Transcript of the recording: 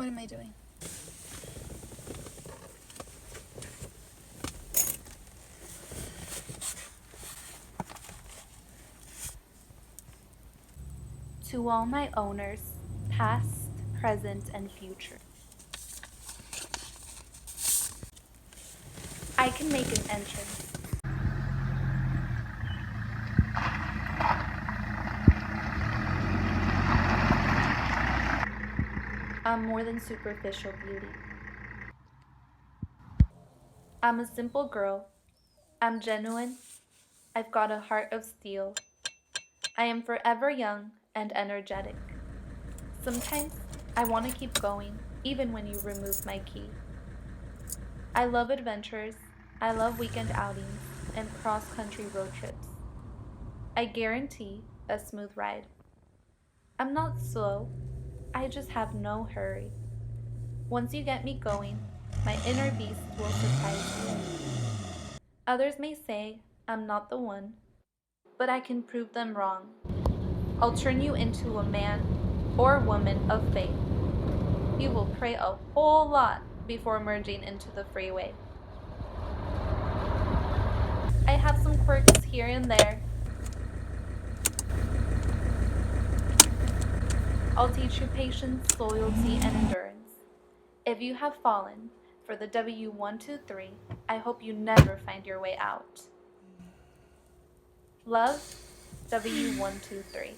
What am I doing? To all my owners, past, present, and future. I can make an entrance. I'm more than superficial beauty. I'm a simple girl. I'm genuine. I've got a heart of steel. I am forever young and energetic. Sometimes I want to keep going, even when you remove my key. I love adventures. I love weekend outings and cross-country road trips. I guarantee a smooth ride. I'm not slow. I just have no hurry. Once you get me going, my inner beast will surprise you. Others may say I'm not the one, but I can prove them wrong. I'll turn you into a man or woman of faith. You will pray a whole lot before merging into the freeway. I have some quirks here and there. I'll teach you patience, loyalty, and endurance. If you have fallen for the w123, I hope you never find your way out. Love, w123.